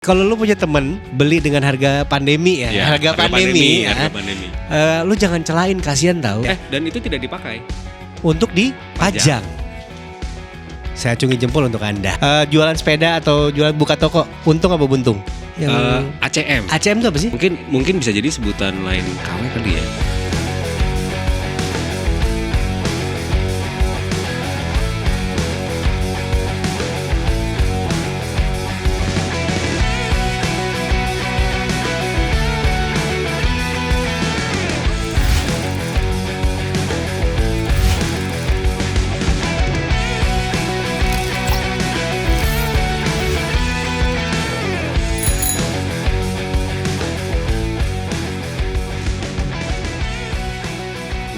Kalau lu punya temen beli dengan harga pandemi ya, harga pandemi ya, lu jangan celain, kasihan tahu. Dan itu tidak dipakai untuk dipajang. Saya acungi jempol untuk Anda. Jualan sepeda atau jualan buka toko, untung apa buntung? ACM. ACM itu apa sih? Mungkin bisa jadi sebutan lain KW kali ya.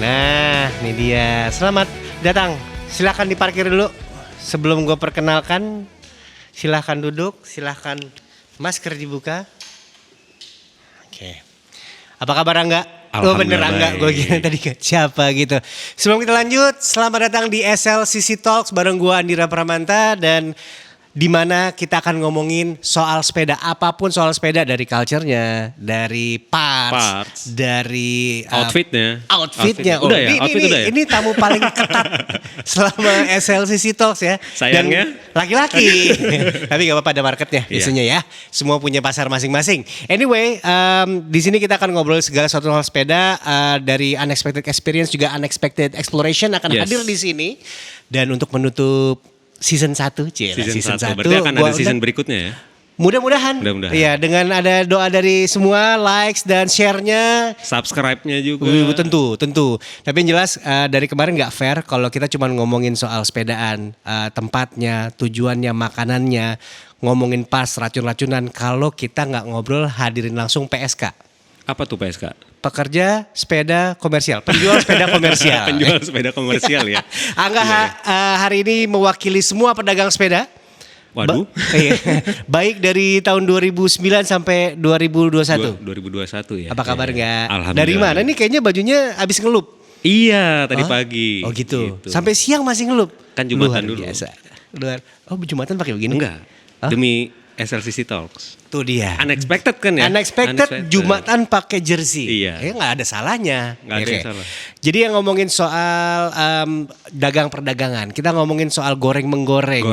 Nah, ini dia. Selamat datang. Silakan diparkir dulu. Sebelum gue perkenalkan, silakan duduk, silakan masker dibuka. Oke. Apa kabar Angga? Oh bener Angga, gue kira tadi siapa gitu. Sebelum kita lanjut, selamat datang di SLCC Talks bareng gue Andira Pramanta dan di mana kita akan ngomongin soal sepeda, apapun soal sepeda, dari culture-nya, dari parts. Dari outfitnya. Udah ya, ini tamu paling ketat selama SLCC Talks ya. Sayangnya dan laki-laki. Tapi gak apa-apa, ada marketnya biasanya ya. Semua punya pasar masing-masing. Anyway, di sini kita akan ngobrol segala sesuatu hal sepeda, dari unexpected experience juga unexpected exploration akan hadir di sini. Dan untuk menutup season 1, season 1. Berarti akan ada season berikutnya ya? Mudah-mudahan. Iya, dengan ada doa dari semua, likes dan share-nya, subscribe-nya juga. Tentu. Tapi yang jelas dari kemarin gak fair kalau kita cuma ngomongin soal sepedaan, tempatnya, tujuannya, makanannya, ngomongin pas, racun-racunan, kalau kita gak ngobrol hadirin langsung PSK. Apa tuh PSK? Pekerja sepeda komersial, penjual sepeda komersial. Penjual sepeda komersial ya. Angga hari ini mewakili semua pedagang sepeda. Waduh. Baik dari tahun 2009 sampai 2021. 2021 ya. Apa kabar enggak? Alhamdulillah. Dari mana nih, kayaknya bajunya habis ngelup. Iya, tadi pagi. Oh gitu. Sampai siang masih ngelup. Kan Jumatan dulu. Biasa. Oh, Jumatan pakai begini? Enggak. Demi SLCC Talks. Tuh dia. Unexpected kan ya? Unexpected. Jumatan pakai jersey. Iya. Kayaknya gak ada salahnya. Gak ada yang salah. Jadi yang ngomongin soal dagang perdagangan, kita ngomongin soal goreng-menggoreng,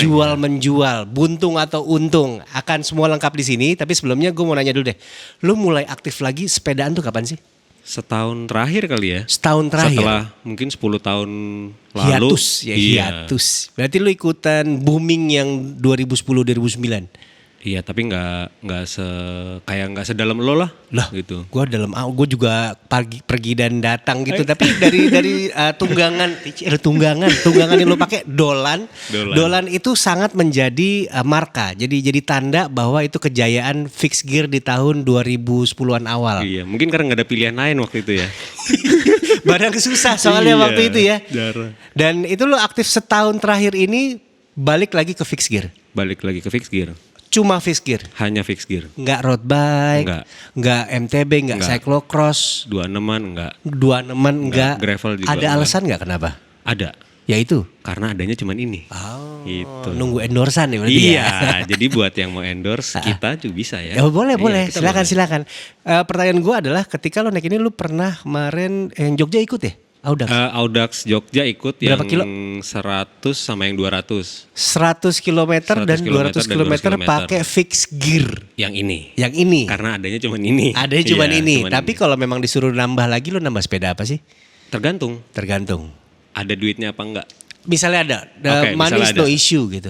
jual-menjual, buntung atau untung, akan semua lengkap di sini. Tapi sebelumnya gue mau nanya dulu deh, lu mulai aktif lagi sepedaan tuh kapan sih? Setahun terakhir kali ya. Setahun terakhir? Setelah mungkin 10 tahun lalu. Hiatus. Berarti lu ikutan booming yang 2010-2009? Iya, tapi nggak sedalam lo lah gitu. Gue juga pergi dan datang gitu. Tapi dari tunggangan yang lo pakai dolan itu sangat menjadi marka. Jadi tanda bahwa itu kejayaan fixed gear di tahun 2010-an awal. Iya, mungkin karena nggak ada pilihan lain waktu itu ya. Barang susah soalnya waktu itu ya. Jarang. Dan itu lo aktif setahun terakhir ini balik lagi ke fixed gear. Balik lagi ke fixed gear. Cuma fixed gear? Hanya fixed gear. Enggak road bike, enggak MTB, enggak cyclocross. 26an enggak. 26an enggak. Gravel juga. Ada alasan enggak kenapa? Ada. Yaitu? Karena adanya cuma ini. Oh, gitu. Nunggu endorsean ya berarti ya? Iya, jadi buat yang mau endorse kita juga bisa ya. Boleh. Silakan. Pertanyaan gue adalah, ketika lo naik ini lo pernah kemarin yang Jogja ikut ya? Audax Jogja ikut. Berapa yang kilo? 100 sama yang 200. 100 km dan 200 km pakai fixed gear. Yang ini. Karena adanya cuma ini. Ini. Tapi kalau memang disuruh nambah lagi, lo nambah sepeda apa sih? Tergantung. Ada duitnya apa enggak? Misalnya ada, money is no issue gitu.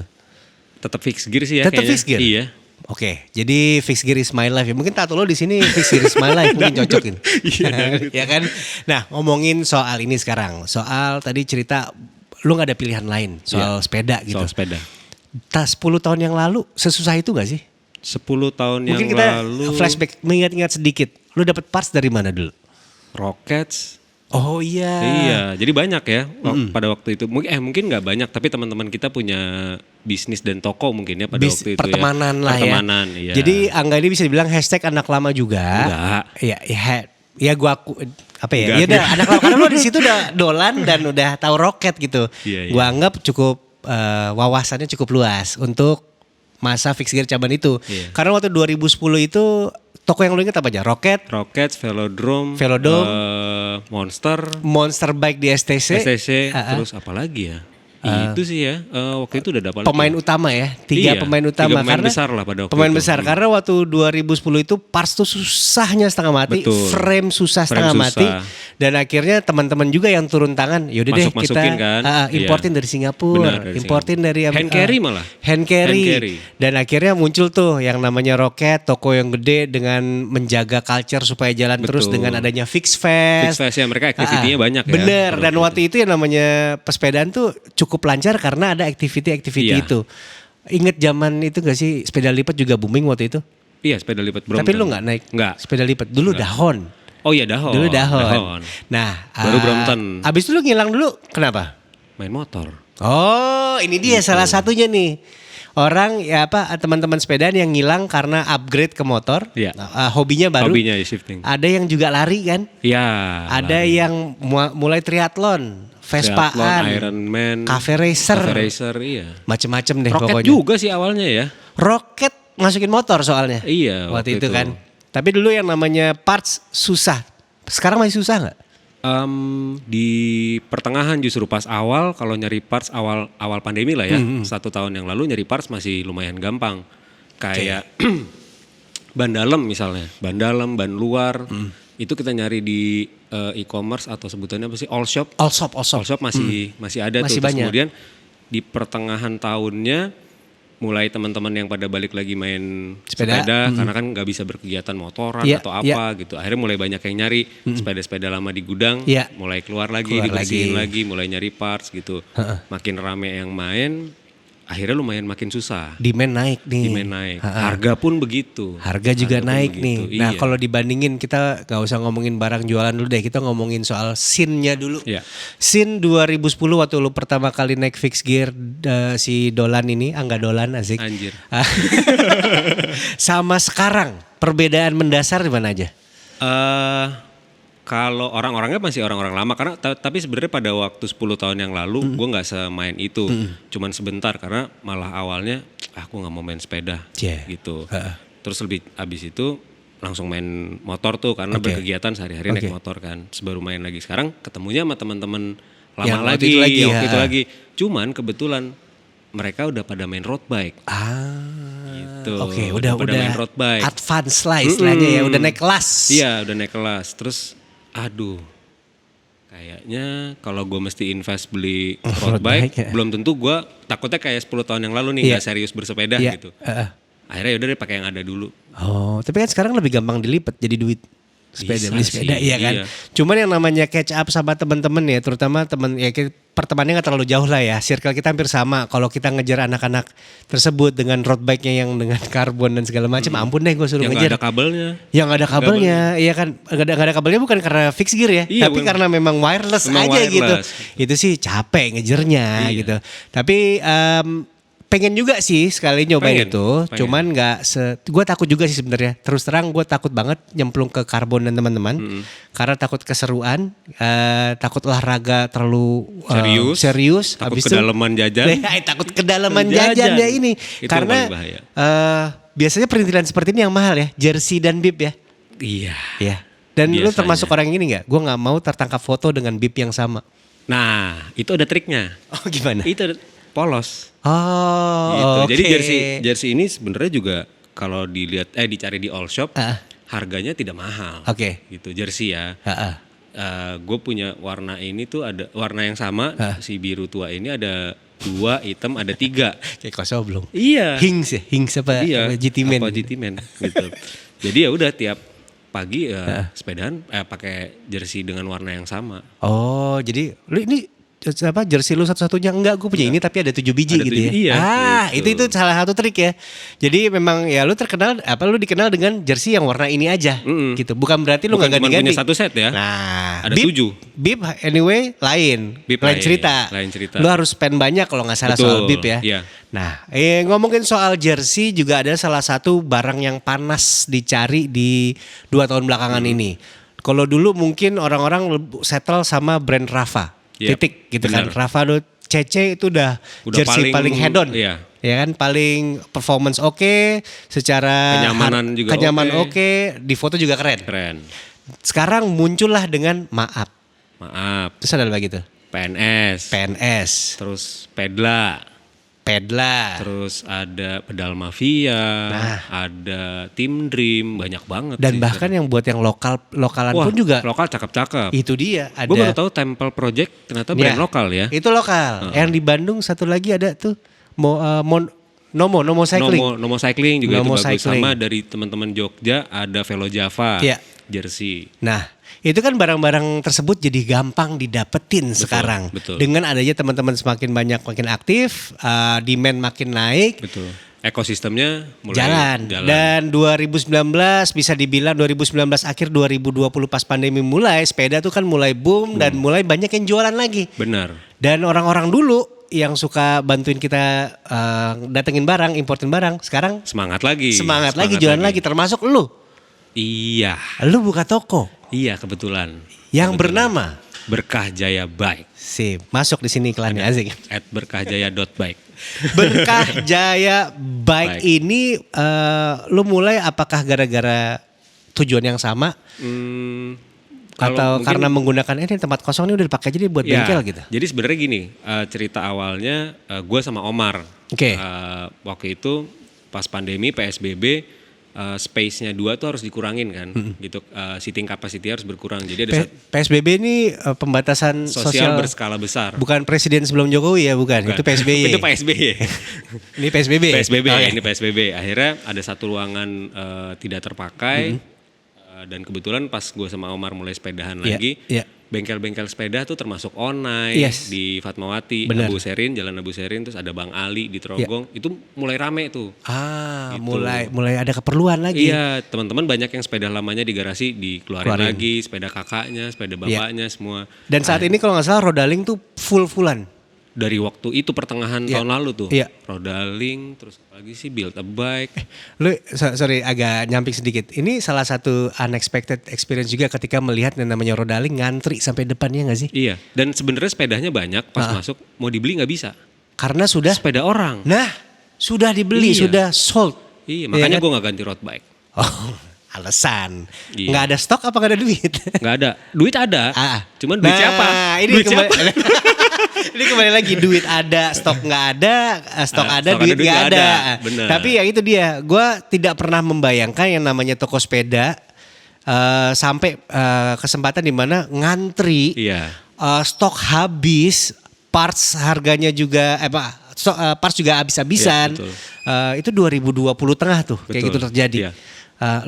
Tetap fixed gear sih ya. Tetap fixed gear? Iya. Oke, jadi fixed gear is my life ya. Mungkin tato lo di sini fixed gear is my life, mungkin cocok gitu. Ya kan? Nah, ngomongin soal ini sekarang. Soal tadi cerita lo gak ada pilihan lain soal sepeda gitu. Soal sepeda. 10 tahun yang lalu sesusah itu gak sih? 10 tahun mungkin yang lalu. Mungkin kita flashback, mengingat-ingat sedikit. Lo dapet parts dari mana dulu? Rockets. Oh iya. Iya, jadi banyak ya pada waktu itu. Mungkin nggak banyak, tapi teman-teman kita punya bisnis dan toko mungkin ya pada waktu itu pertemanan ya. Lah pertemanan, ya. Jadi Angga ini bisa dibilang hashtag anak lama juga. Enggak. Ya gua apa ya? Ya udah anak lama, karena lo di situ udah dolan dan udah tahu roket gitu. Iya. Gua anggap cukup wawasannya cukup luas untuk masa fixed gear cabang itu. Iya. Karena waktu 2010 itu toko yang lu inget apa aja? Rocket, Velodrome, Velodrome, Monster Bike di STC, STC, terus apa lagi ya? Itu sih ya, waktu itu udah dapat pemain utama ya, tiga Iya, pemain utama. 3 pemain karena besar lah pada waktu pemain itu. besar karena waktu 2010 itu parts tuh susahnya setengah mati, Betul. frame susah Frame setengah susah. mati, dan akhirnya teman-teman juga yang turun tangan, yaudah deh kita Masukin kan? importin Iya. dari Singapura, Benar, dari importin dari Hand carry malah. hand carry. Hand carry. Dan akhirnya muncul tuh yang namanya Rocket, toko yang gede dengan menjaga culture supaya jalan terus Betul. dengan adanya Fix Fest. Fix Fest ya, mereka activity-nya banyak ya. Bener, pada dan waktu waktu itu yang namanya pesepedaan tuh cukup lancar karena ada activity Iya. itu. Ingat zaman itu gak sih sepeda lipat juga booming waktu itu? Iya, sepeda lipat Brompton. Tapi lu gak naik Nggak. sepeda lipat? Dulu dahon. Oh iya dahon. Dulu dahon. Nah, Baru Brompton. abis itu lu ngilang dulu, kenapa? Main motor. Oh, ini dia salah satunya nih. Orang ya teman-teman sepedaan yang ngilang karena upgrade ke motor. Iya. Hobinya baru. Hobinya shifting. Ada yang juga lari kan? Iya. Ada yang mulai triathlon, Vespaan, Triathlon, Ironman, Cafe Racer, iya. macem-macem deh Roket pokoknya. juga sih awalnya ya. Roket masukin motor soalnya. Iya, waktu waktu itu itu. kan. Tapi dulu yang namanya parts susah. Sekarang masih susah nggak? Di pertengahan justru pas awal kalau nyari parts awal pandemi lah ya, 1 tahun yang lalu nyari parts masih lumayan gampang. Kayak ban dalam misalnya, ban dalam, ban luar, itu kita nyari di e-commerce atau sebutannya apa sih, all shop. All shop. All shop masih ada Masih tuh. Terus banyak. kemudian di pertengahan tahunnya mulai teman-teman yang pada balik lagi main sepeda karena kan nggak bisa berkegiatan motoran Iya, atau apa gitu. Akhirnya mulai banyak yang nyari sepeda-sepeda lama di gudang, Iya. mulai keluar lagi, dibersihin lagi, mulai nyari parts gitu. Makin rame yang main, akhirnya lumayan makin susah. Demand naik nih. Demand naik. Harga pun begitu. Harga juga pun naik begitu, nih. Nah iya. kalau dibandingin kita nggak usah ngomongin barang jualan dulu deh. Kita ngomongin soal scene-nya dulu. Iya. Scene 2010 waktu lu pertama kali naik fixed gear si Dolan ini, Angga Dolan asik. Anjir. Sama sekarang perbedaan mendasar di mana aja? Kalau orang-orangnya masih orang-orang lama karena tapi sebenarnya pada waktu 10 tahun yang lalu gue nggak semain itu, cuman sebentar karena malah awalnya aku nggak mau main sepeda Yeah. gitu. Terus lebih abis itu langsung main motor tuh karena berkegiatan sehari-hari naik motor kan. Terus baru main lagi sekarang ketemunya sama teman-teman lama Yang waktu lagi, itu lagi, waktu ya. itu lagi. Cuman kebetulan mereka udah pada main road bike. Gitu. Oke, pada udah main road bike. advance lah istilahnya ya, udah naik kelas. Iya udah naik kelas. Terus aduh kayaknya kalau gue mesti invest beli road bike ya. belum tentu gue takutnya kayak 10 tahun yang lalu nih Iya. gak serius bersepeda Iya. gitu. Akhirnya yaudah deh pakai yang ada dulu. Oh, tapi kan sekarang lebih gampang dilipat jadi duit sepeda, Bisa beli sepeda, sih, iya kan. iya. Cuman yang namanya catch up sama teman-teman ya, terutama teman ya pertemanannya nggak terlalu jauh lah ya. Circle kita hampir sama. Kalau kita ngejar anak-anak tersebut dengan road bike-nya yang dengan karbon dan segala macam, ampun deh gue suruh Yang ngejar. gak ada kabelnya. Yang nggak ada kabelnya, iya kan, nggak ada kabelnya bukan karena fix gear ya, Iya, tapi bukan. karena memang wireless Memang aja gitu. wireless. Itu sih capek ngejernya Iya. gitu. Tapi pengen juga sih sekali nyobain Pengen, itu, pengen. cuman nggak gue takut juga sih sebenarnya. Terus terang gue takut banget nyemplung ke karbon dan teman-teman, karena takut keseruan, takut olahraga terlalu serius. Takut Habis itu- kedalaman jajan. takut kedalaman Jajan. jajan ya ini, Itu karena yang paling bahaya. biasanya perintilan seperti ini yang mahal ya, jersey dan bib ya. Iya. Iya. Dan lu Biasanya. termasuk orang yang ini nggak? Gue nggak mau tertangkap foto dengan bib yang sama. Nah itu ada triknya. Oh gimana? Itu ada polos. Oh, Gitu. oke. Jadi jersey ini sebenarnya juga kalau dilihat dicari di all shop harganya tidak mahal. Oke. Gitu jersey ya. Heeh. Gue punya warna ini tuh ada warna yang sama si biru tua ini ada 2, hitam ada 3. Kayak kosong belum? Iya. Hings ya, Hings apa? Iya. Apa GT Man? Apa GT Man gitu. Jadi ya udah tiap pagi sepedaan pakai jersey dengan warna yang sama. Oh, jadi lu ini apa jersey lu satu-satunya? Enggak, gue punya ini tapi ada 7 biji Ada gitu 7, ya. iya, gitu. itu salah satu trik ya. Jadi memang ya lu dikenal dengan jersey yang warna ini aja gitu. Bukan berarti lu Bukan nggak cuma ganti-ganti. punya satu set ya. Nah, Ada 7. Bib anyway lain. Bib lain lain, cerita. lain cerita. Lu harus spend banyak kalau nggak salah soal Betul, bib ya. iya. Nah, ngomongin soal jersey juga ada salah satu barang yang panas dicari di 2 tahun belakangan ini. Kalau dulu mungkin orang-orang settle sama brand Rafa. Yep, Titik gitu benar. kan. Rafa CC itu udah jersey paling head on. Iya. Ya kan paling performance oke, secara Kenyamanan juga oke, di foto juga keren. Keren. Sekarang muncullah dengan maaf. Maaf. Terus ada lagi tuh. PNS. Terus Pedla. Terus ada Pedal Mafia, ada Team Dream, banyak banget. Dan sih, bahkan yang buat yang lokalan wah, pun juga. Lokal cakep-cakep. Itu dia. Ada. Gue baru tahu Temple Project ternyata brand lokal ya. Itu lokal. Yang di Bandung satu lagi ada tuh Nomo Cycling. Nomo Cycling juga Nomo itu bagus. Cycling. Sama dari teman-teman Jogja ada Velo Java, jersey. Nah, itu kan barang-barang tersebut jadi gampang didapetin sekarang. Betul. Dengan adanya teman-teman semakin banyak, makin aktif, demand makin naik. Betul. Ekosistemnya mulai jalan. Dan 2019 bisa dibilang 2019 akhir 2020 pas pandemi mulai, sepeda tuh kan mulai boom. Dan mulai banyak yang jualan lagi. Benar. Dan orang-orang dulu yang suka bantuin kita datengin barang, importin barang, sekarang semangat lagi jualan lagi, termasuk lu. Iya. Lu buka toko. Iya, kebetulan. Yang bernama Berkah Jaya Bike. Sip, masuk di sini iklannya asik. @berkahjaya.bike. Berkah Jaya Bike ini lu mulai apakah gara-gara tujuan yang sama? Atau karena menggunakan ini tempat kosong ini udah dipakai jadi buat bengkel gitu? Jadi sebenarnya gini, cerita awalnya gue sama Omar. Oke. Waktu itu pas pandemi PSBB, space-nya 2 tuh harus dikurangin kan, gitu. Seating capacity harus berkurang. Jadi ada PSBB ini pembatasan sosial berskala besar. Bukan presiden sebelum Jokowi ya, bukan. Itu PSBY. Itu PSBY. Ini PSBB. Ini PSBB. Akhirnya ada satu ruangan tidak terpakai. Dan kebetulan pas gue sama Omar mulai sepedahan lagi, bengkel-bengkel sepeda tuh termasuk Onai di Fatmawati, Jalan Abu Serin, terus ada Bang Ali di Trogong, itu mulai rame tuh. Gitu. mulai ada keperluan lagi. Iya, teman-teman banyak yang sepeda lamanya di garasi dikeluarin lagi, sepeda kakaknya, sepeda bapaknya semua. Dan saat ini kalau nggak salah Rodaling tuh full-fullan. Dari waktu itu pertengahan tahun lalu tuh, Rodaling, terus apalagi sih Build a Bike. Lu sorry agak nyamping sedikit. Ini salah satu unexpected experience juga ketika melihat yang namanya Rodaling ngantri sampai depannya nggak sih? Iya. Dan sebenarnya sepedanya banyak, pas masuk mau dibeli nggak bisa. Karena sudah sepeda orang. Nah, sudah dibeli, sudah sold. Iya, makanya gue nggak ganti road bike. Oh, alasan. Nggak ada stok apa nggak ada duit? Nggak ada. Duit ada. Cuman duit siapa? Duit siapa? Ini kembali lagi, duit ada, stok nggak ada, stok ada, duit nggak ada. Tapi ya itu dia, gue tidak pernah membayangkan yang namanya toko sepeda sampai kesempatan di mana ngantri, stok habis, parts harganya juga, parts juga habis-habisan. Itu 2020 tengah tuh, kayak gitu terjadi.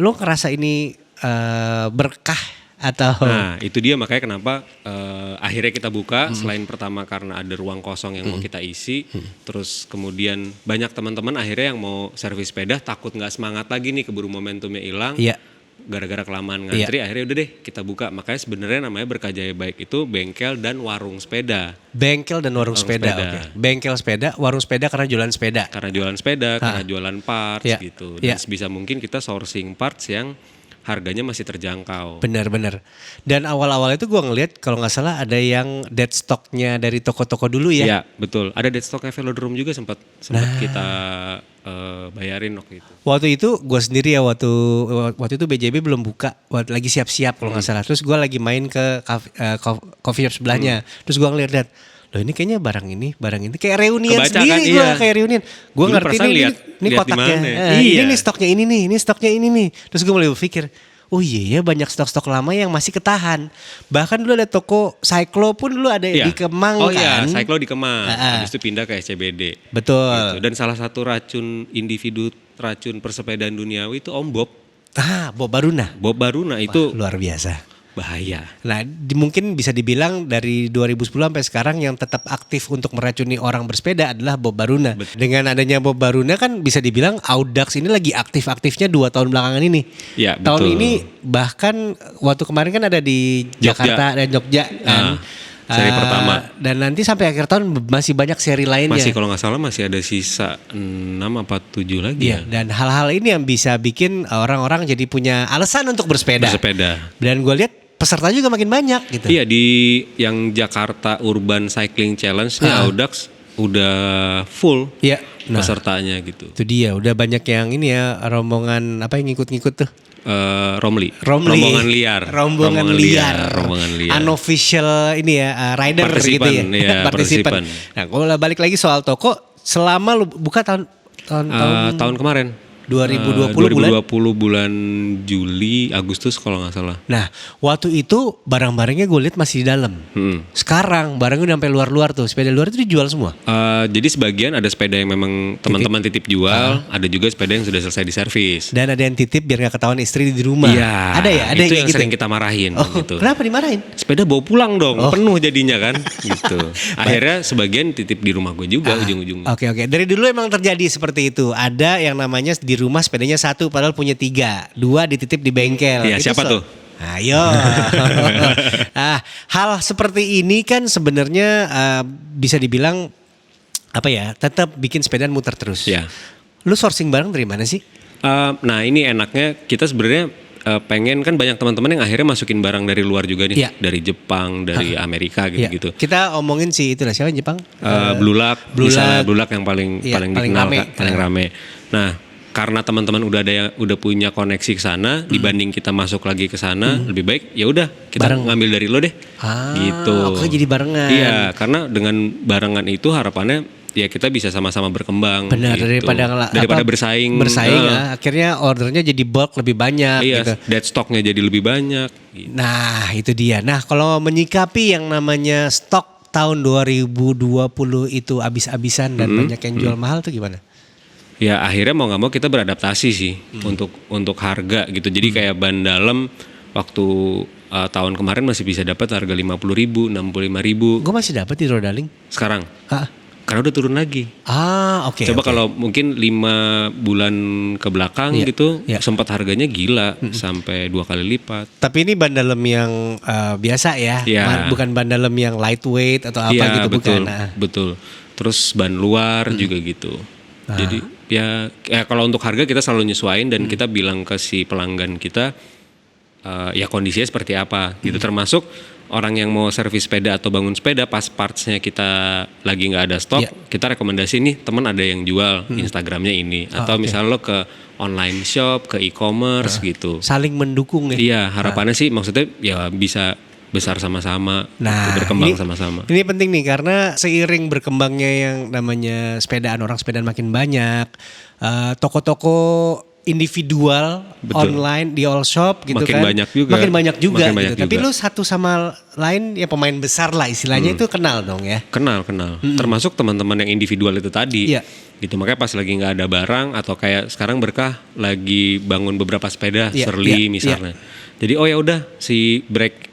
Lo ngerasa ini berkah? Atau nah itu dia makanya kenapa akhirnya kita buka selain pertama karena ada ruang kosong yang mau kita isi, terus kemudian banyak teman-teman akhirnya yang mau servis sepeda takut nggak semangat lagi nih keburu momentumnya hilang, gara-gara kelamaan ngantri, akhirnya udah deh kita buka. Makanya sebenarnya namanya Berkah Jaya Bike itu bengkel dan warung sepeda. Bengkel dan warung sepeda. Okay. Bengkel sepeda, warung sepeda karena jualan sepeda. Karena jualan sepeda, karena jualan parts gitu. Dan sebisa mungkin kita sourcing parts yang harganya masih terjangkau. Benar. Dan awal-awal itu gue ngeliat kalau nggak salah ada yang dead stocknya dari toko-toko dulu ya. Iya betul. Ada dead stocknya Velodrome juga sempat kita bayarin waktu itu. Waktu itu gue sendiri ya waktu itu BJB belum buka, lagi siap-siap kalau nggak salah. Terus gue lagi main ke coffee shop sebelahnya. Terus gue ngeliat, loh ini kayaknya barang ini kayak reunian sendiri gue, kayak reunian. Gue ngerti ini kotaknya, ini stoknya ini stoknya ini nih. Terus gue mulai berpikir, oh iya ya banyak stok-stok lama yang masih ketahan. Bahkan dulu ada toko Cyclo pun dulu ada di Kemang kan. Oh iya, Cyclo di Kemang. Habis itu pindah ke SCBD. Betul. Gitu. Dan salah satu racun persepedaan duniawi itu Om Bob. Bob Baruna. Bob Baruna itu luar biasa. Bahaya. Nah, mungkin bisa dibilang dari 2010 sampai sekarang yang tetap aktif untuk meracuni orang bersepeda adalah Bob Baruna. Betul. Dengan adanya Bob Baruna kan bisa dibilang Audax ini lagi aktif-aktifnya 2 tahun belakangan ini. Ya, tahun ini bahkan waktu kemarin kan ada di Jakarta dan Jogja kan. Seri pertama. Dan nanti sampai akhir tahun masih banyak seri lainnya. Masih kalau nggak salah masih ada sisa 6 apa 7 lagi ya. Dan hal-hal ini yang bisa bikin orang-orang jadi punya alasan untuk bersepeda. Dan gue lihat peserta juga makin banyak gitu. Iya, di yang Jakarta Urban Cycling Challenge-nya Audax udah full. Iya. Nah. pesertanya gitu. Itu dia, udah banyak yang ini ya, rombongan apa yang ngikut-ngikut tuh. Romli. Romli. Rombongan liar. Rombongan liar. Rombongan liar. Unofficial ini ya, rider Partisipan, gitu ya. iya, partisipan. Nah, kalau balik lagi soal toko, selama lu buka tahun Tahun kemarin. 2020 bulan Juli, Agustus kalau nggak salah. Nah, waktu itu barang-barangnya gue lihat masih di dalam. Sekarang barangnya udah sampai luar-luar tuh. Sepeda luar itu dijual semua. Jadi sebagian ada sepeda yang memang teman-teman titip jual, ada juga sepeda yang sudah selesai diservis. Dan ada yang titip biar gak ketahuan istri di rumah. Iya. Ada ya, ada itu yang kayak gitu. sering kita marahin. Gitu. Kenapa dimarahin? Sepeda bawa pulang dong, penuh jadinya kan. Gitu. Akhirnya sebagian titip di rumah gue juga ujung-ujungnya. Oke. Dari dulu emang terjadi seperti itu. Ada yang namanya di rumah sepedanya 1 padahal punya 3, 2 dititip di bengkel. Iya, Itu siapa tuh? Ayo. Hal seperti ini kan sebenarnya bisa dibilang apa ya? Tetap bikin sepedaan muter terus. Ya. Lu sourcing barang dari mana sih? Nah ini enaknya kita sebenarnya pengen kan banyak teman-teman yang akhirnya masukin barang dari luar juga nih, Iya. dari Jepang, dari Amerika gitu-gitu. Iya. Kita omongin sih itu lah, siapa Jepang? Blue Luck, misalnya Blue Luck yang paling Iya, paling paling dikenal, rame. paling rame. Nah karena teman-teman udah punya koneksi ke sana, dibanding kita masuk lagi ke sana, lebih baik ya udah kita ngambil dari lo deh, gitu. Oke, jadi barengan. Iya, karena dengan barengan itu harapannya ya kita bisa sama-sama berkembang. Benar, gitu. daripada bersaing. Akhirnya ordernya jadi bulk lebih banyak. Iya, gitu. dead stocknya jadi lebih banyak. Gitu. Nah itu dia. Nah kalau menyikapi yang namanya stok tahun 2020 itu abis-abisan dan banyak yang jual mahal tuh gimana? Ya akhirnya mau nggak mau kita beradaptasi sih untuk harga gitu. Jadi kayak ban dalam waktu tahun kemarin masih bisa dapat harga 50.000, 65.000. Gue masih dapat di Rodaling. Sekarang Ah, karena udah turun lagi. Oke. Coba kalau mungkin 5 bulan ke belakang gitu sempat harganya gila sampai 2 kali lipat. Tapi ini ban dalam yang biasa ya, Iya. bukan ban dalam yang lightweight atau apa Iya, gitu, betul, bukan. Nah. betul. Terus ban luar juga gitu. Jadi ya kalau untuk harga kita selalu nyesuaiin dan kita bilang ke si pelanggan kita ya kondisinya seperti apa gitu. Termasuk orang yang mau servis sepeda atau bangun sepeda pas partsnya kita lagi nggak ada stok, kita rekomendasi nih teman ada yang jual Instagramnya ini atau misalnya lo ke online shop, ke e-commerce gitu. Saling mendukung ya. Iya harapannya sih maksudnya ya bisa besar sama-sama, gitu, berkembang sama-sama. Ini penting nih karena seiring berkembangnya yang namanya orang sepedaan makin banyak, toko-toko individual online di all shop gitu makin kan. banyak juga. Makin banyak juga Makin banyak gitu. Tapi juga. lu satu sama lain ya pemain besar lah istilahnya itu kenal dong ya. Kenal. Termasuk teman-teman yang individual itu tadi. Iya. Gitu makanya pas lagi nggak ada barang atau kayak sekarang Berkah lagi bangun beberapa sepeda Shirley misalnya. Jadi oh ya udah si brake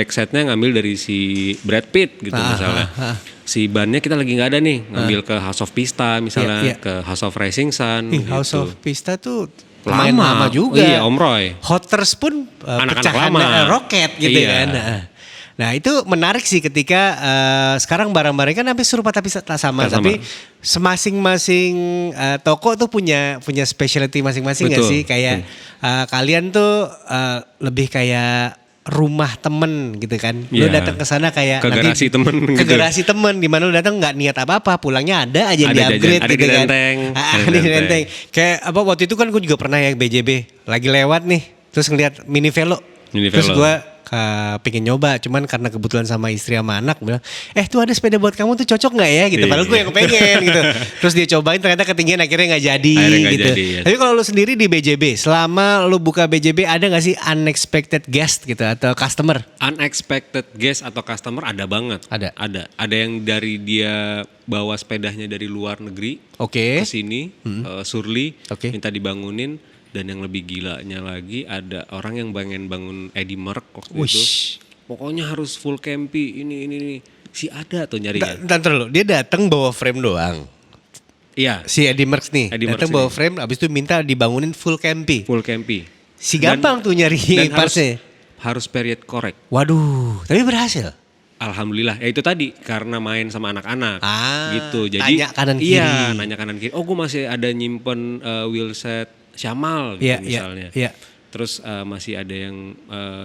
setnya ngambil dari si Brad Pitt gitu misalnya. Si bannya kita lagi nggak ada nih, ngambil ke House of Pista misalnya, ke House of Racing Sun. Gitu. House of Pista tuh lama juga. Iya, Om Roy. Hotters pun Anak-anak pecahan lama. roket gitu kan. Nah itu menarik sih ketika sekarang barang-barang kan hampir serupa tapi tak sama. Tapi masing-masing toko tuh punya specialty masing-masing nggak sih? Kayak kalian tuh lebih kayak rumah temen gitu kan. Lu datang ke sana kayak ke garasi temen ke gitu. garasi temen di mana lu datang nggak niat apa-apa, pulangnya ada aja yang di-upgrade ada gitu di kan. renteng. Ada di renteng. Kayak apa waktu itu kan gue juga pernah ya BJB lagi lewat nih, terus ngeliat mini velo. Terus gue pengen nyoba, cuman karena kebetulan sama istri sama anak bilang, tuh ada sepeda buat kamu tuh cocok nggak ya gitu. Padahal gue yang kepengen gitu. Terus dia cobain ternyata ketinggian akhirnya nggak jadi gitu. Tapi kalau lu sendiri di BJB, selama lu buka BJB ada nggak sih unexpected guest gitu atau customer? Unexpected guest atau customer ada banget. Ada yang dari dia bawa sepedanya dari luar negeri ke sini, Surly, minta dibangunin. Dan yang lebih gilanya lagi ada orang yang pengen bangun Eddie Merck waktu itu. Pokoknya harus full campy ini. Si ada tuh nyarinya. Ntar lu, dia datang bawa frame doang. Iya. Si Eddie Merckx nih datang bawa frame, abis itu minta dibangunin full campy. Si gampang tuh nyari partsnya. Harus period correct. Waduh, tapi berhasil. Alhamdulillah, ya itu tadi karena main sama anak-anak gitu. Jadi nanya kanan kiri. Iya, nanya kanan kiri. Oh, gue masih ada nyimpen wheelset Syamal gitu misalnya. Iya. Terus masih ada yang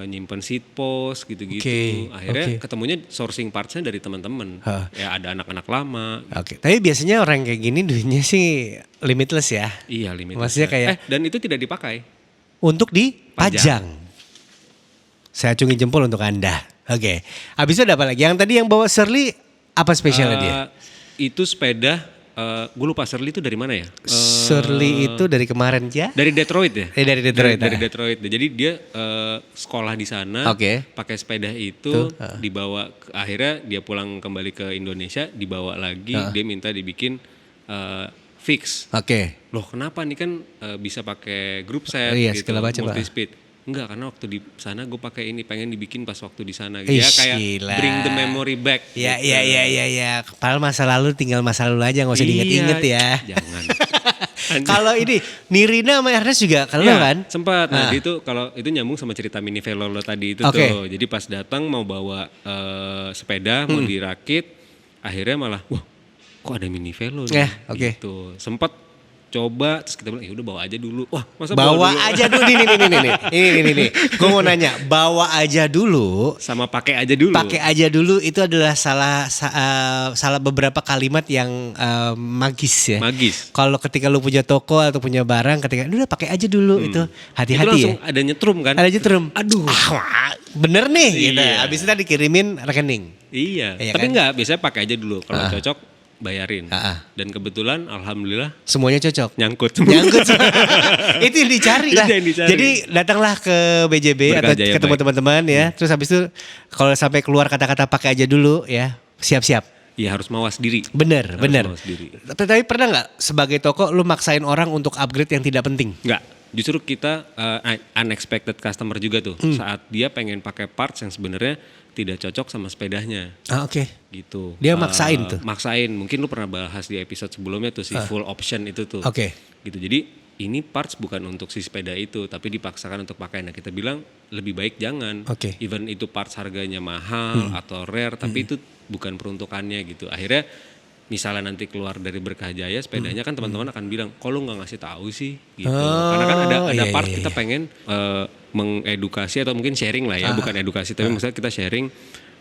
nyimpen seat post gitu-gitu. Oke, Akhirnya oke. ketemunya sourcing partsnya dari teman-teman. Hah. Ya ada anak-anak lama. Oke, tapi biasanya orang kayak gini duitnya sih limitless ya. Iya limit. Maksudnya kayak dan itu tidak dipakai. untuk dipajang. Saya acungi jempol untuk Anda. Oke. Habis itu ada apa lagi? Yang tadi yang bawa Shirley apa spesialnya dia? Itu sepeda. Gue lupa Shirley itu dari mana ya? Shirley itu dari kemarin ya? Dari Detroit ya. Dari Detroit. Dari Detroit. Jadi dia sekolah di sana. Oke. Pakai sepeda itu dibawa. Akhirnya dia pulang kembali ke Indonesia. Dibawa lagi. Dia minta dibikin fix. Oke. Loh kenapa nih kan bisa pakai group set Iya, gitu, segala macam, multi Pak. speed. Enggak, karena waktu di sana gue pakai ini, pengen dibikin pas waktu di sana Ih, gitu. Ya kayak gila. bring the memory back. Ya, gitu. ya. Padahal masa lalu tinggal masa lalu aja, nggak usah diinget-inget ya. Jangan. Kalau ini Nirina sama Ernest juga kalau Ya, kan? sempat. Nah, itu kalau itu nyambung sama cerita mini velo lo tadi itu Oke. tuh. Jadi pas datang mau bawa sepeda, mau dirakit, akhirnya malah, wah, kok ada mini velo nih? Ya, oke. Gitu. Sempat coba, terus kita bilang, ya udah bawa aja dulu. Wah, masa Bawa dulu? aja dulu nih. Gue mau nanya, bawa aja dulu. Sama pakai aja dulu. Pakai aja dulu itu adalah salah beberapa kalimat yang magis ya. Magis. Kalau ketika lu punya toko atau punya barang, ketika udah pakai aja dulu itu Itu hati-hati langsung ya. ada nyetrum kan? Ada jetrum. Aduh. Bener nih. Gitu. Iya. Abis itu dikirimin rekening. Iya. Iya Tapi kan? enggak, biasanya pakai aja dulu. Kalau cocok, bayarin. Dan kebetulan, alhamdulillah, Semuanya cocok. nyangkut semua. Nyangkut semua. Itu yang dicari lah. Itu yang dicari. Jadi datanglah ke BJB atau Berkah Jaya ketemu Baik. teman-teman ya. Terus habis itu kalau sampai keluar kata-kata pakai aja dulu ya. Siap-siap. Iya, harus mawas diri. Bener. mawas diri. Tapi pernah nggak sebagai toko lu maksain orang untuk upgrade yang tidak penting? Enggak. Justru kita unexpected customer juga tuh. Saat dia pengen pakai parts yang sebenarnya tidak cocok sama sepedanya. Oke. Gitu. Dia maksain tuh? Maksain. Mungkin lu pernah bahas di episode sebelumnya tuh si full option itu tuh. Oke. Gitu. Jadi ini parts bukan untuk si sepeda itu, tapi dipaksakan untuk pakai. Nah kita bilang lebih baik jangan. Oke. Even itu parts harganya mahal atau rare, tapi itu bukan peruntukannya gitu. Akhirnya misalnya nanti keluar dari Berkah Jaya sepedanya kan teman-teman akan bilang, kok lu nggak ngasih tahu sih gitu. Karena kan ada iya, parts iya, kita pengen mengedukasi atau mungkin sharing lah ya, bukan edukasi tapi maksudnya kita sharing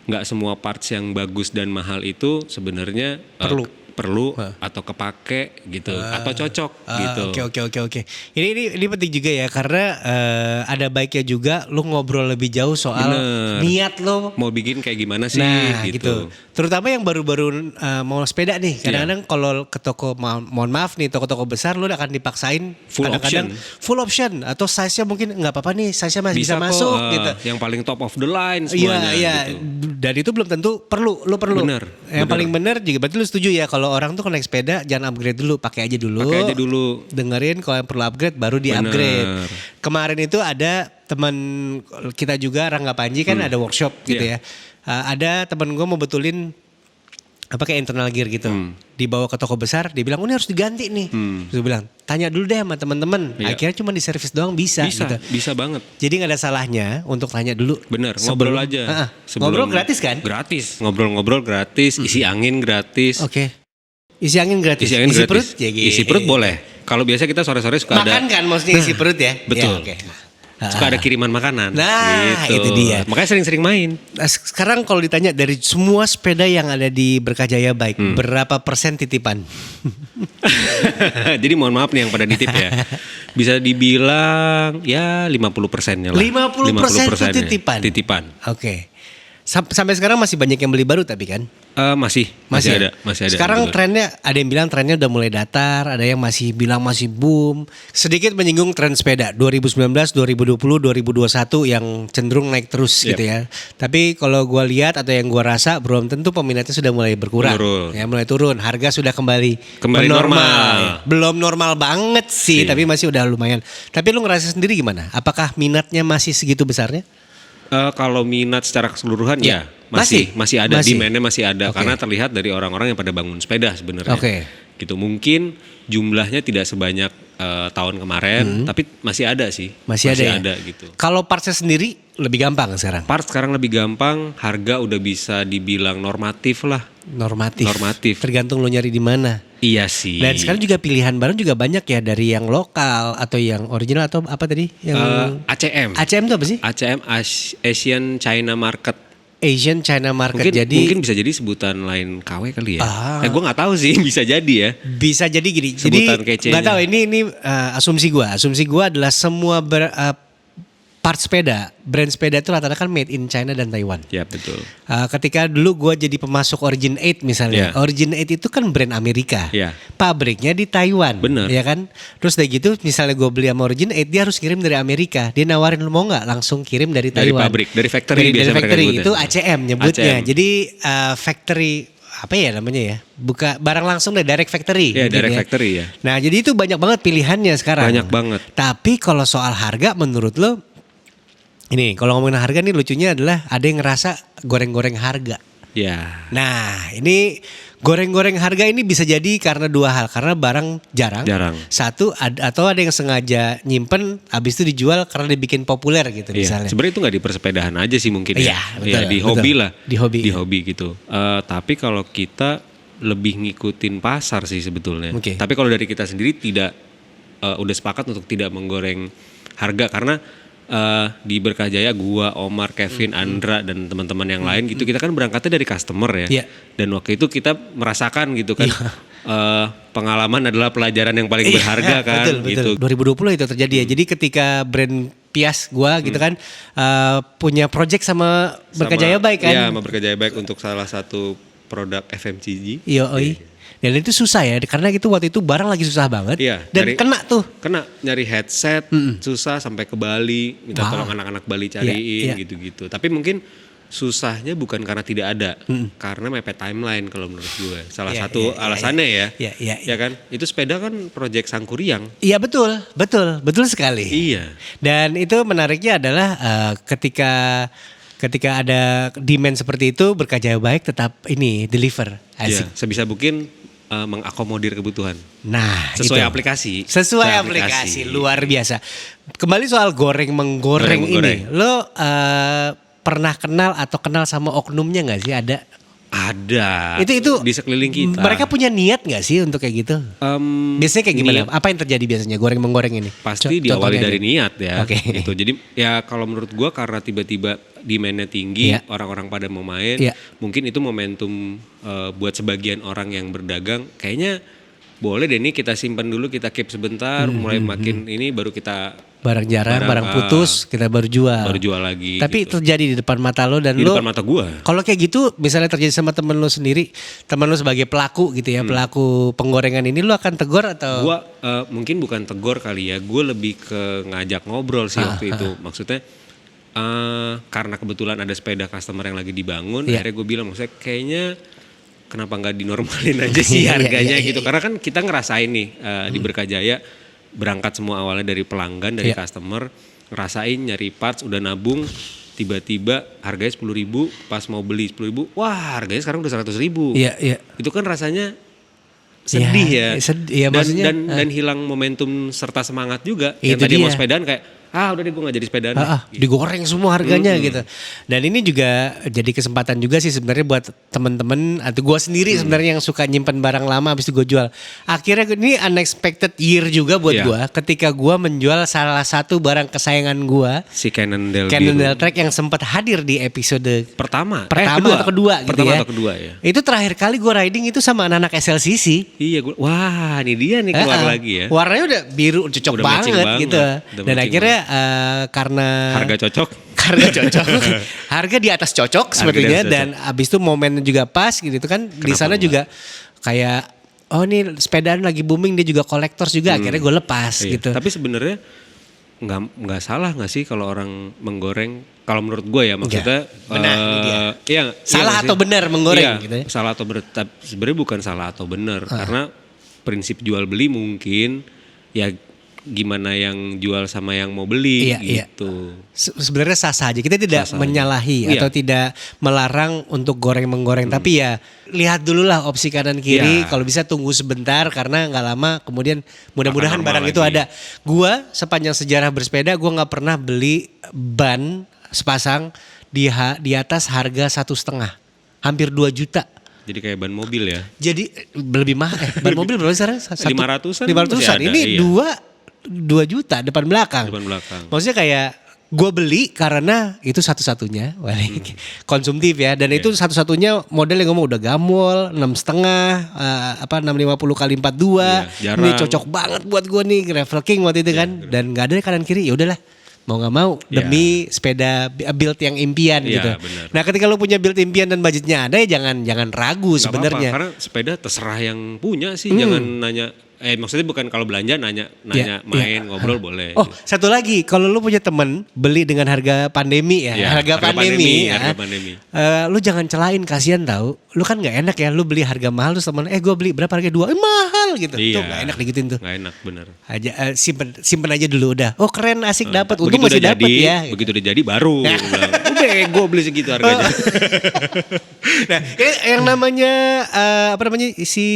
nggak semua parts yang bagus dan mahal itu sebenarnya perlu atau kepake gitu atau cocok gitu. Oke. Ini penting juga ya karena ada baiknya juga lu ngobrol lebih jauh soal Bener. niat lo. Mau bikin kayak gimana sih Nah gitu. Terutama yang baru-baru mau sepeda nih. Kadang-kadang kalau ke toko, mohon maaf nih, toko-toko besar lu akan dipaksain Full kadang-kadang full option atau size-nya mungkin nggak apa-apa nih, size-nya masih bisa Bisa kok, masuk gitu. yang paling top of the line semuanya Iya. gitu. Dan itu belum tentu perlu. Bener, Yang bener. paling bener juga berarti lu setuju ya kalau orang tuh kalau naik sepeda jangan upgrade dulu, pakai aja dulu. Pakai aja dulu. Dengerin kalau yang perlu upgrade baru di-upgrade. Bener. Kemarin itu ada teman kita juga Rangga Panji kan ada workshop gitu Iya. ya. Ada teman gue mau betulin apa kayak internal gear gitu. Dibawa ke toko besar, dia bilang, "Oh, ini harus diganti nih." Terus gue bilang, "Tanya dulu deh sama teman-teman." Iya. Akhirnya cuma di servis doang bisa gitu. Bisa banget. Jadi nggak ada salahnya untuk tanya dulu. Bener, Sebelum- ngobrol aja. Ngobrol gratis kan? Gratis. Ngobrol-ngobrol gratis, isi angin gratis. Oke. Isi angin gratis. Isi angin gratis. perut? Ya, Isi perut boleh. Kalau biasa kita sore-sore suka Makan ada kan maksudnya isi perut ya? betul. Ya, oke. suka ada kiriman makanan. Nah, gitu. itu dia. Makanya sering-sering main. Nah, sekarang kalau ditanya dari semua sepeda yang ada di Berkah Jaya Bike, berapa persen titipan? Jadi mohon maaf nih yang pada nitip ya. Bisa dibilang ya 50%-nya lah. 50% itu titipan? Titipan. Oke. Sampai sekarang masih banyak yang beli baru tapi kan? Masih ya? ada. Sekarang betul. trennya, ada yang bilang trennya udah mulai datar, ada yang masih bilang masih boom. Sedikit menyinggung tren sepeda 2019, 2020, 2021 yang cenderung naik terus Yep. gitu ya. Tapi kalau gua lihat atau yang gua rasa belum tentu peminatnya sudah mulai berkurang. Menurun. Ya mulai turun, harga sudah kembali normal. Belum normal banget sih, Iya. tapi masih udah lumayan. Tapi lu ngerasa sendiri gimana? Apakah minatnya masih segitu besarnya? Kalau minat secara keseluruhan Ya. ya masih ada, Masih. demand-nya masih ada Oke. karena terlihat dari orang-orang yang pada bangun sepeda sebenarnya. Oke. Gitu mungkin jumlahnya tidak sebanyak tahun kemarin, tapi masih ada sih. Masih ada ya? gitu. Kalau partsnya sendiri lebih gampang sekarang? Parts sekarang lebih gampang, harga udah bisa dibilang normatif lah. Normatif. Tergantung lo nyari di mana. Iya sih. Dan sekarang juga pilihan barang juga banyak ya, dari yang lokal atau yang original atau apa tadi? Yang ACM. ACM itu apa sih? ACM Asian China Market. Asian China Market. Mungkin bisa jadi sebutan lain KW kali ya. Gue nggak tahu sih, bisa jadi ya. Bisa jadi gini. Sebutan jadi kecenya. nggak tahu ini asumsi gue. Asumsi gue adalah semua part sepeda, brand sepeda itu rata-rata kan made in China dan Taiwan. Ya betul. Ketika dulu gue jadi pemasok Origin 8 misalnya, Origin 8 itu kan brand Amerika, pabriknya di Taiwan, bener. Ya kan. Terus dari gitu, misalnya gue beli sama Origin 8, dia harus kirim dari Amerika. Dia nawarin, lu mau nggak langsung kirim dari Taiwan? Dari pabrik, dari factory. Dari factory itu ya. ACM nyebutnya. ACM. Jadi factory apa ya namanya ya? Buka barang langsung dari direct factory. Ya, direct factory ya. Nah, jadi itu banyak banget pilihannya sekarang. Banyak banget. Tapi kalau soal harga, menurut lo? Ini kalau ngomongin harga nih, lucunya adalah ada yang ngerasa goreng-goreng harga. Ya. Nah, ini goreng-goreng harga ini bisa jadi karena dua hal. Karena barang jarang. Satu, atau ada yang sengaja nyimpen habis itu dijual karena dibikin populer gitu misalnya. Sebenarnya itu nggak di persepedahan aja sih mungkin ya. Betul, di hobi lah. Di hobi gitu. Tapi kalau kita lebih ngikutin pasar sih sebetulnya. Okay. Tapi kalau dari kita sendiri tidak udah sepakat untuk tidak menggoreng harga karena di Berkah Jaya, gua, Omar, Kevin, Andra dan teman-teman yang lain gitu, kita kan berangkatnya dari customer ya. Dan waktu itu kita merasakan gitu kan, pengalaman adalah pelajaran yang paling berharga kan. Betul. 2020 itu terjadi ya. Jadi ketika brand Pias gua gitu kan punya project sama Berkah Jaya Bike kan. Iya, sama Berkah Jaya Bike untuk salah satu produk FMCG. Dan itu susah ya, karena itu waktu itu barang lagi susah banget. Dan kena nyari headset, susah sampai ke Bali, minta tolong anak-anak Bali cariin gitu-gitu. Tapi mungkin susahnya bukan karena tidak ada, karena mepet timeline kalau menurut gue. Salah satu alasannya ya kan. Itu sepeda kan project Sangkuriang. Iya betul sekali. Iya. Dan itu menariknya adalah ketika ada demand seperti itu, Berkah Jaya Bike tetap deliver. Asik. Sebisa mungkin mengakomodir kebutuhan. Nah, sesuai aplikasi. Sesuai aplikasi, luar biasa. Kembali soal menggoreng ini. Lo pernah kenal atau kenal sama oknumnya nggak sih? Ada. Itu di sekeliling kita. Mereka punya niat nggak sih untuk kayak gitu? Biasanya kayak gimana? Apa yang terjadi biasanya menggoreng ini? Pasti diawali dari niat ya. Gitu. Jadi ya kalau menurut gua karena tiba-tiba demand-nya tinggi, orang-orang pada mau main, mungkin itu momentum buat sebagian orang yang berdagang. Kayaknya boleh deh nih kita simpan dulu, kita keep sebentar, mulai makin ini baru kita barang jarang, barang putus kita baru jual lagi. Tapi gitu. Terjadi di depan mata lo dan di depan mata gua. Kalau kayak gitu misalnya terjadi sama temen lo sendiri, temen lo sebagai pelaku gitu ya, pelaku penggorengan ini, lo akan tegur atau? Gua mungkin bukan tegur kali ya, gue lebih ke ngajak ngobrol sih waktu itu. Maksudnya karena kebetulan ada sepeda customer yang lagi dibangun, akhirnya gue bilang maksudnya kayaknya kenapa nggak dinormalin aja sih harganya gitu. Karena kan kita ngerasain nih di Berkah Jaya berangkat semua awalnya dari pelanggan, dari customer, ngerasain nyari parts udah nabung, tiba-tiba harganya 10.000, pas mau beli 10.000, wah harganya sekarang udah 100.000. Itu kan rasanya sedih ya. Dan hilang momentum serta semangat juga. Yang tadi mau sepedaan kayak udah deh gue gak jadi sepedaan. Digoreng semua harganya gitu. Dan ini juga jadi kesempatan juga sih sebenarnya buat temen-temen atau gue sendiri sebenarnya yang suka nyimpen barang lama habis itu gue jual. Akhirnya ini unexpected year juga buat gue ketika gue menjual salah satu barang kesayangan gue, si Cannondale Track yang sempat hadir di episode pertama atau kedua gitu ya. Atau kedua ya. Itu terakhir kali gue riding itu sama anak-anak SLCC. Iya, wah ini dia nih keluar lagi ya. Warnanya udah biru, cocok udah banget gitu. Dan akhirnya karena harga cocok, harga di atas cocok sebetulnya, dan abis itu momennya juga pas gitu kan. Di sana juga kayak nih sepedaan lagi booming, dia juga kolektors juga, akhirnya gue lepas gitu. Tapi sebenarnya nggak salah nggak sih kalau orang menggoreng? Kalau menurut gue ya maksudnya salah atau benar menggoreng gitu ya? Salah atau benar, sebenarnya bukan salah atau benar, karena prinsip jual beli mungkin ya gimana yang jual sama yang mau beli Iya. gitu. Sebenarnya sah-sah aja. Kita tidak Sah-sah aja. menyalahi Iya. atau tidak melarang untuk goreng-menggoreng. Tapi ya lihat dulu lah opsi kanan kiri. Iya. Kalau bisa tunggu sebentar karena nggak lama kemudian mudah-mudahan Akan barang normal itu lagi. ada. Gua sepanjang sejarah bersepeda gua nggak pernah beli ban sepasang di atas harga 1,5, hampir 2 juta. Jadi kayak ban mobil ya. Jadi lebih mahal. Ban mobil berapa sekarang? 500-an 500-an. masih ada, Ini iya. 2 juta depan belakang. Depan belakang. Maksudnya kayak gue beli karena itu satu-satunya konsumtif ya, dan itu satu-satunya model yang ngomong udah gamol 6,5 650 kali 42. Iya, Ini jarang. cocok banget buat gue nih, Gravel King waktu itu kan, dan nggak ada kanan kiri, ya udahlah mau nggak mau demi sepeda build yang impian Iya, gitu. benar. Nah ketika lu punya build impian dan budgetnya ada ya jangan ragu Nggak sebenarnya. apa-apa, karena sepeda terserah yang punya sih, jangan nanya. Maksudnya bukan kalau belanja nanya Iya, main iya. ngobrol boleh. Oh, satu lagi, kalau lu punya temen beli dengan harga pandemi ya, Iya, harga harga pandemi, pandemi, ya, harga pandemi. lu jangan celain, kasihan tahu. Lu kan nggak enak ya, lu beli harga mahal terus temen, gue beli berapa harga 2, mahal gitu. Iya. Tuh nggak enak digituin tuh. Nggak enak bener. Aja simpen aja dulu udah. Oh keren, asik dapat, untung Begitu masih udah dapat jadi, ya. Begitu udah jadi baru gua bilang, udah gue beli segitu harganya. Nah, yang namanya si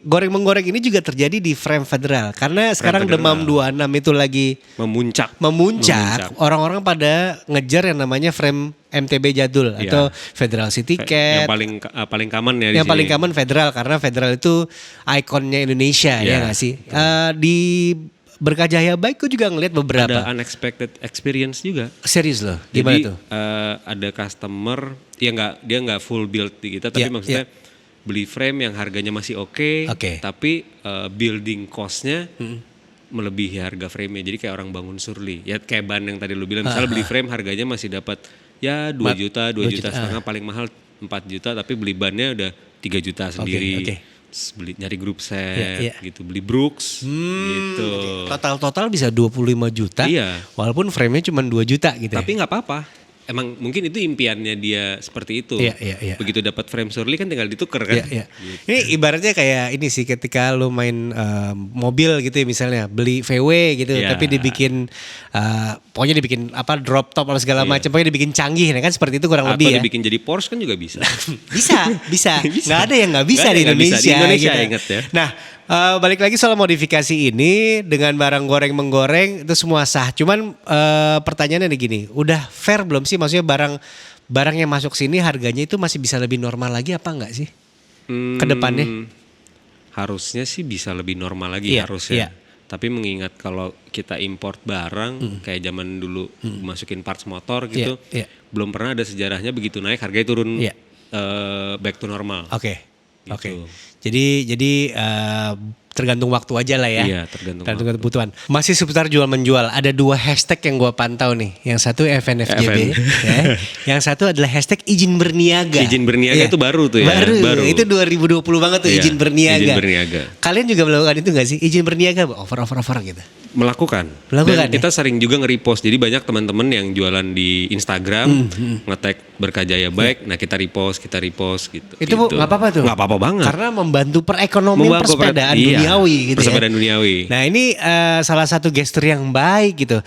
goreng-menggoreng ini juga terjadi di frame federal karena sekarang Federal. Demam 26 itu lagi memuncak. Orang-orang pada ngejar yang namanya frame MTB jadul Iya. atau Federal City Cat. Yang paling common ya di Yang sini. paling common Federal karena Federal itu ikonnya Indonesia ya Iya. nggak sih? Di Berkajaya Bike gue juga ngeliat beberapa. Ada unexpected experience juga. Serius loh, gimana Jadi tuh? ada customer dia nggak full build di kita, tapi Iya, maksudnya beli frame yang harganya masih oke, Oke. tapi building cost-nya melebihi harga frame-nya. Jadi kayak orang bangun surli. Ya kayak ban yang tadi lu bilang, misalnya beli frame harganya masih dapat ya 2 juta, 2 juta setengah, paling mahal 4 juta, tapi beli bannya udah 3 juta sendiri. oke. Terus beli nyari group set Iya, iya. gitu, beli Brooks gitu. Total bisa 25 juta. Iya. Walaupun frame-nya cuma 2 juta gitu. Tapi nggak apa-apa. Emang mungkin itu impiannya dia seperti itu. Iya. Begitu dapat frame Surly kan tinggal ditukar kan. Iya. Ini ibaratnya kayak ini sih, ketika lu main mobil gitu ya, misalnya beli VW gitu, Iya. tapi dibikin pokoknya dibikin drop top atau segala macam, pokoknya dibikin canggih, nah kan seperti itu kurang Atau lebih ya. dibikin jadi Porsche kan juga bisa. Bisa. Nggak ada yang nggak bisa Nggak ada di yang nggak bisa. Indonesia. Di Indonesia, gitu. ingat ya. Nah, balik lagi soal modifikasi ini dengan barang goreng-menggoreng itu semua sah. Cuman pertanyaannya nih gini, udah fair belum sih? Maksudnya barang yang masuk sini harganya itu masih bisa lebih normal lagi apa enggak sih? Kedepannya? Harusnya sih bisa lebih normal lagi, Iya, harusnya. iya. Tapi mengingat kalau kita import barang kayak zaman dulu masukin parts motor gitu, Iya. belum pernah ada sejarahnya begitu naik harganya turun Iya. back to normal. Oke. Gitu. Jadi tergantung waktu aja lah ya. Iya, tergantung kebutuhan. Masih seputar jual menjual. Ada 2 hashtag yang gua pantau nih. Yang satu FNFJB, ya. Yang satu adalah hashtag izin berniaga. Izin berniaga Iya. itu baru tuh ya. Baru. Itu 2020 banget tuh, Iya, izin berniaga. izin berniaga. Kalian juga melakukan itu gak sih? Izin berniaga, over gitu. Melakukan. Melakukan, Dan ya? kita sering juga nge-repost. Jadi banyak teman-teman yang jualan di Instagram, nge-tag Berkajaya Bike. Nah kita repost gitu. Itu gitu. nggak apa-apa tuh. Nggak apa-apa banget. Karena membantu perekonomian Membantu persepedaan iya, duniawi gitu persepedaan duniawi. Nah ini salah satu gestur yang baik gitu.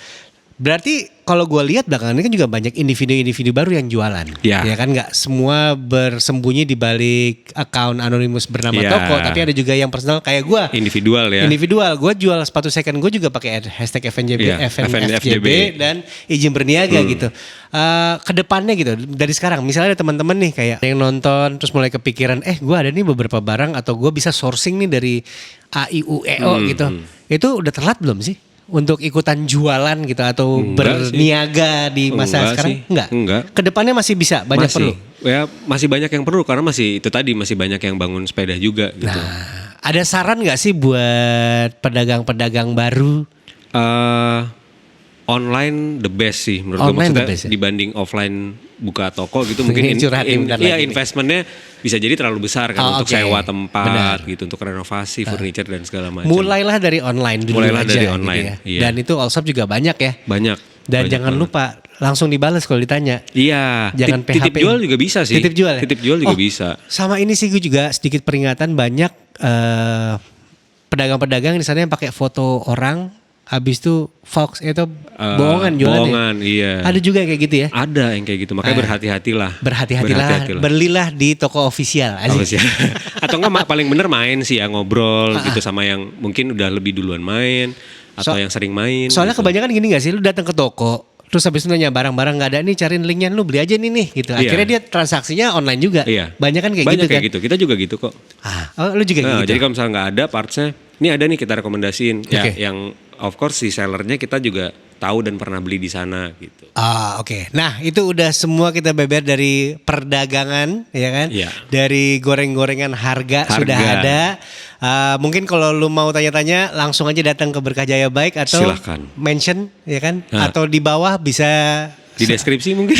Berarti kalau gue lihat belakangan ini kan juga banyak individu-individu baru yang jualan. Ya. Ya kan nggak semua bersembunyi di balik akun anonimus bernama Ya. toko, tapi ada juga yang personal kayak gue. Individual ya. Individual, gue jual sepatu second gue juga pakai hashtag FNJB, Iya, FNFJB dan izin berniaga gitu. Kedepannya gitu, dari sekarang misalnya ada teman-teman nih kayak yang nonton terus mulai kepikiran, gue ada nih beberapa barang atau gue bisa sourcing nih dari AIUEO gitu. Itu udah telat belum sih untuk ikutan jualan gitu atau Enggak berniaga di masa Enggak sekarang? sih. Enggak. Enggak. Kedepannya masih bisa, banyak masih. perlu. Ya masih banyak yang perlu karena masih itu tadi masih banyak yang bangun sepeda juga gitu. Nah, ada saran nggak sih buat pedagang-pedagang baru? Online the best sih menurut gue, Online the maksudnya best ya? dibanding offline buka toko gitu mungkin Curhatin bentar lagi nih. investmentnya bisa jadi terlalu besar kan untuk oke. sewa tempat Benar. gitu, untuk renovasi furniture dan segala macam. Mulailah dari online dulu Mulailah aja dari gitu online, ya. iya. Dan itu all shop juga banyak ya. Banyak. Dan banyak jangan banget. lupa langsung dibales kalau ditanya. Iya, Jangan titip PHP. jual juga bisa sih. Titip jual ya? Titip jual juga bisa. Sama ini sih gue juga sedikit peringatan, banyak pedagang-pedagang di sana yang pakai foto orang habis itu Fox itu bohongan jualannya. Bohongan, iya. Ada juga kayak gitu ya? Ada yang kayak gitu, makanya berhati-hatilah. Berhati-hatilah. Belilah di toko official. Official. Atau enggak paling bener main sih ya, ngobrol gitu sama yang mungkin udah lebih duluan main atau yang sering main. Soalnya gitu. kebanyakan gini gak sih, lu datang ke toko terus habis itu nanya barang-barang nggak ada nih, cariin linknya, lu beli aja nih gitu. Akhirnya dia transaksinya online juga. Iya. Banyak kan kayak Banyak gitu kayak kan. gitu. Kita juga gitu kok. Lu juga kayak gitu. Jadi kalau misalnya nggak ada partsnya, ini ada nih kita rekomendasiin. Ya, yang of course si sellernya kita juga tahu dan pernah beli di sana gitu. Oke. Nah itu udah semua kita beber dari perdagangan, ya kan? Iya. Dari goreng-gorengan harga sudah ada. Mungkin kalau lu mau tanya-tanya langsung aja datang ke Berkah Jaya Baik atau Silahkan. mention, ya kan? Atau di bawah bisa di deskripsi mungkin.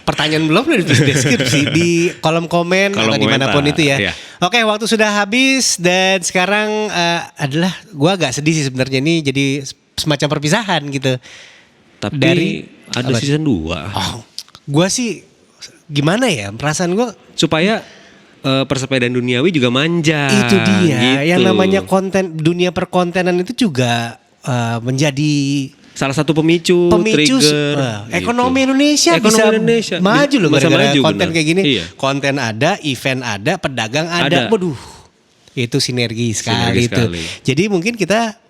Pertanyaan belum udah di deskripsi di kolom komen atau dimanapun itu ya. Iya. Oke, waktu sudah habis dan sekarang adalah gua agak sedih sih sebenarnya, ini jadi semacam perpisahan gitu. Tapi dari ada season 2. Gua sih gimana ya, perasaan gua supaya persepedaan duniawi juga manja. itu dia. Gitu. Yang namanya konten, dunia perkontenan itu juga menjadi salah satu pemicu trigger ekonomi gitu. Indonesia bisa maju loh gara-gara konten kayak gini. Iya. Konten ada, event ada, pedagang ada. Waduh, itu sinergi sekali itu. Jadi mungkin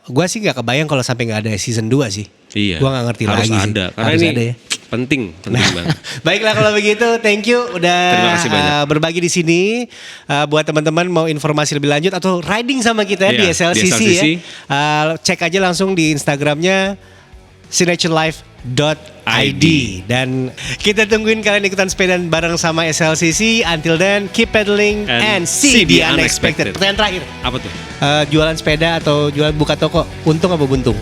gua sih nggak kebayang kalau sampai nggak ada season 2 sih. Iya. Gua nggak ngerti harus lagi ada. sih. Karena harus ini ada ya. penting banget. Baiklah kalau begitu, thank you udah Terima kasih banyak. Berbagi di sini. Buat teman-teman mau informasi lebih lanjut atau riding sama kita di SLCC ya, cek aja langsung di Instagramnya signaturelife.id dan kita tungguin kalian ikutan sepeda bareng sama SLCC. Until then, keep pedaling and see the unexpected. Pertanyaan terakhir. Apa tuh? Jualan sepeda atau jualan buka toko, untung apa buntung?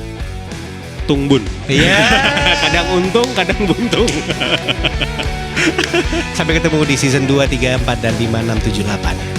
Tungbun. Iya. Kadang untung, kadang buntung. Sampai ketemu di season 2, 3, 4, dan 5, 6, 7, 8.